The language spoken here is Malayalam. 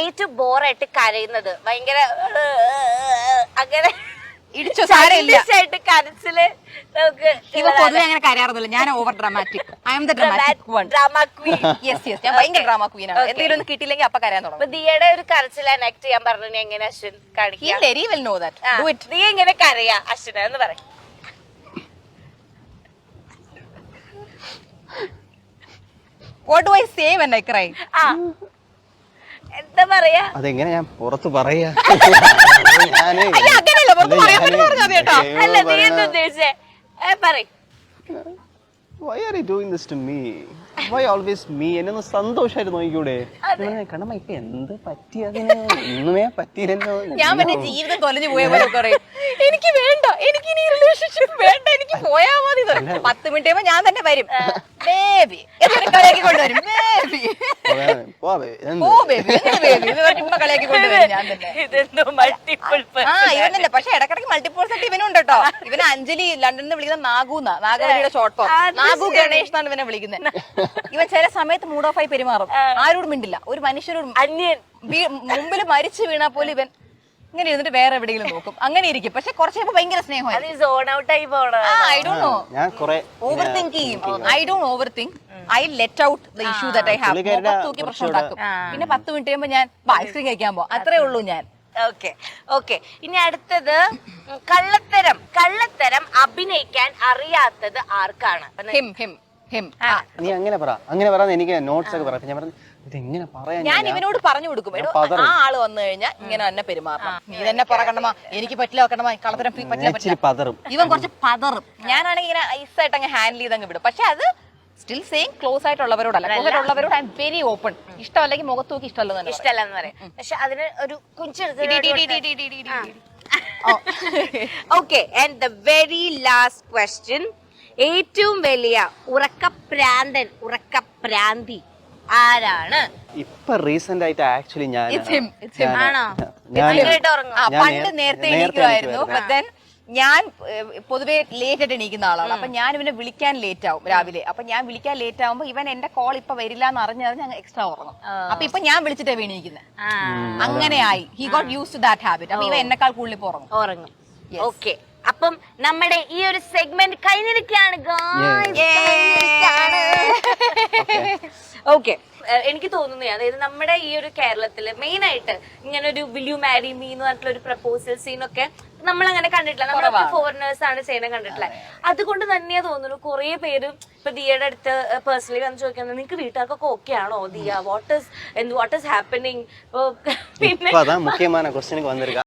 ഏറ്റവും ബോറായിട്ട് കരയുന്നത് ഭയങ്കര അങ്ങനെ ഇടിച്ചോ സാരമില്ല കരച്ചില് നമുക്ക് ഇവ പൊതുവെ അങ്ങനെ കരയാറൊന്നുമില്ല. ഞാൻ over dramatic. I am the dramatic one. Drama queen. Yes yes, ഞാൻ ഭയങ്കര ഡ്രാമ ക്വീൻ ആണ്. എന്തെങ്കിലും ഒന്ന് കിട്ടിയില്ലെങ്കിൽ അപ്പൊ കരയാൻ തുടങ്ങും. ദിയയുടെ ഒരു കരച്ചിൽ എനാക്ട് ചെയ്യാൻ പറഞ്ഞു എങ്ങനെ അശ്വിൻ കാണിക്കാം? Very well know that. Do it. നീ എങ്ങനെ കരയാ അശ്വിൻ എന്ന് പറ. What do I say when I cry? എന്താ പറയാ? അതെങ്ങനെ ഞാൻ പുറത്ത് പറയാ? അങ്ങനെയല്ല, പുറത്ത് പറയാൻ പറഞ്ഞാ മതി കേട്ടോ. അല്ല നീ എന്താ ഉദ്ദേശിച്ചേ? പറയ്. Why are you doing this to me? Why always me? എന്നെ ഒന്ന് സന്തോഷമായിട്ട് നോക്കിക്കൂടെ? കണ്ണമ്മ ഇപ്പൊ എന്ത് പറ്റിയതിന്? ഒന്നുമേ പറ്റിയില്ലല്ലോ. ഞാൻ പിന്നെ ജീവിതം തൊലഞ്ഞു പോയ പോലെ പറയും, എനിക്ക് വേണ്ട, എനിക്ക് ഇനി റിലേഷൻഷിപ്പ് വേണ്ട, എനിക്ക് പോയാ മതി. 10 മിനിറ്റ് കഴിയുമ്പോ ഞാൻ തന്നെ വരും, ബേബി എന്നൊരു കളിയാക്കി കൊണ്ടുവരും. ബേബി കളിയാക്കി കൊണ്ടുവരും ഞാൻ തന്നെ. ഇതെന്തോ മൾട്ടിപ്പിൾ ഇവനല്ലേ, പക്ഷെ ഇടക്കിടക്ക് മൾട്ടിപ്പിൾ സെറ്റ് ഇവനും ഉണ്ട് കേട്ടോ. ഇവന് അഞ്ജലി ലണ്ടനിൽ നിന്ന് വിളിക്കുന്ന നാഗുന്നാ, നാഗവലിയുടെ ഷോർട്ട് ഫോം. നാഗു ഗണേഷ് എന്നാണ് ഇവനെ വിളിക്കുന്നത്. ഇവൻ ചില സമയത്ത് മൂഡ് ഓഫ് ആയി പെരുമാറും, ആരോടും മിണ്ടില്ല, ഒരു മനുഷ്യരോട് അന്യൻ. മുമ്പിൽ മരിച്ചു വീണാ പോലും ഇവൻ ഇങ്ങനെ ഇരുന്നിട്ട് വേറെ എവിടെയെങ്കിലും നോക്കും, അങ്ങനെ ഇരിക്കും. പക്ഷെ കുറച്ച് ഭയങ്കര സ്നേഹമായി. I don't know, overthink ചെയ്യും. I don't overthink, I let out the issue that I have. തൂക്കി പ്രശ്നം ഉണ്ടാക്കും. പിന്നെ 10 മിനിറ്റ് കഴിയുമ്പോൾ ഞാൻ ഐസ്ക്രീം കഴിക്കാൻ പോകും, അത്രേ ഉള്ളൂ ഞാൻ. ഓക്കെ. ഇനി അടുത്തത് കള്ളത്തരം അഭിനയിക്കാൻ അറിയാത്തത് ആർക്കാണ്? നീ അങ്ങനെ പറയാൻ എനിക്ക് നോട്ട്സ് ഒക്കെ പറയാം. ഞാൻ പറഞ്ഞു ഇതെങ്ങനെ പറയാൻ, ഞാൻ ഇവനോട് പറഞ്ഞു കൊടുക്കും, ആ ആള് വന്നു കഴിഞ്ഞാൽ ഇങ്ങനെ തന്നെ പെരുമാറണം, നീ തന്നെ പറ കണ്ണമ്മ, എനിക്ക് പറ്റില്ല കണ്ണമ്മ, കള്ളത്തരം പറ്റില്ല. ഇവൻ കുറച്ച് പതറും, ഞാനാണെങ്കിൽ ഇങ്ങനെ ഐസായിട്ട് അങ്ങ് ഹാൻഡിൽ ചെയ്തങ്ങ് വിടും. പക്ഷെ അത് സ്റ്റിൽ സെയിം ക്ലോസ് ആയിട്ടുള്ളവരോടല്ല, ക്ലോസ് ആയിട്ടുള്ളവരോട് ഐ എം വെരി ഓപ്പൺ. ഇഷ്ടമല്ലെങ്കിൽ മുഖത്ത് നോക്കി ഇഷ്ടമല്ലെന്ന് പറയാം. പക്ഷെ അതിന് ഒരു okay. And the very last question, ഏറ്റവും വലിയ ഉറക്കപ്രാന്തി ആരാണ്? ഇപ്പൊ റീസെന്റ് ആയിട്ട് ആക്ച്വലി പണ്ട് നേരത്തെ എണീക്കുമായിരുന്നു. ഞാൻ പൊതുവെ ലേറ്റ് ആയിട്ട് എണീക്കുന്ന ആളാണ്. അപ്പൊ ഞാൻ ഇവനെ വിളിക്കാൻ ലേറ്റ് ആവും രാവിലെ. അപ്പൊ ഞാൻ വിളിക്കാൻ ലേറ്റ് ആവുമ്പോ ഇവൻ എന്റെ കോൾ ഇപ്പൊ വരില്ല എന്ന് അറിഞ്ഞാൽ ഞാൻ എക്സ്ട്രാ ഉറങ്ങും. അപ്പൊ ഇപ്പൊ ഞാൻ വിളിച്ചിട്ടേ എണീക്കുന്നത്. അങ്ങനെയായി, he got use to that habit. അപ്പൊ ഇവൻ എന്നെക്കാൾ കൂടുതൽ ഇപ്പൊ ഉറങ്ങും. ഓക്കെ, അപ്പം നമ്മുടെ ഈ ഒരു സെഗ്മെന്റ് കഴിഞ്ഞിരിക്കുകയാണ്. ഓക്കെ, എനിക്ക് തോന്നുന്നു, അതായത് നമ്മുടെ ഈ ഒരു കേരളത്തില് മെയിൻ ആയിട്ട് ഇങ്ങനെ ഒരു വിൽ യു മാരി മീ എന്ന് പറഞ്ഞിട്ടുള്ള ഒരു പ്രപ്പോസൽ സീനൊക്കെ നമ്മൾ അങ്ങനെ കണ്ടിട്ടില്ല. നമ്മളൊക്കെ ഫോറിനേഴ്സ് ആണ് ചെയ്യുന്നത് കണ്ടിട്ടില്ല. അതുകൊണ്ട് തന്നെയാ തോന്നുന്നു കുറെ പേര് ഇപ്പൊ ദിയയുടെ അടുത്ത് പേഴ്സണലി വന്ന് ചോദിക്കുന്നത്, നിങ്ങൾക്ക് വീട്ടുകാർക്കൊക്കെ ഓക്കെ ആണോ ദിയ, വാട്ട് ഈസ് ഹാപ്പനിങ്? മുഖ്യமான ക്വസ്റ്റ്യനുக்கு വന്നിருக்கா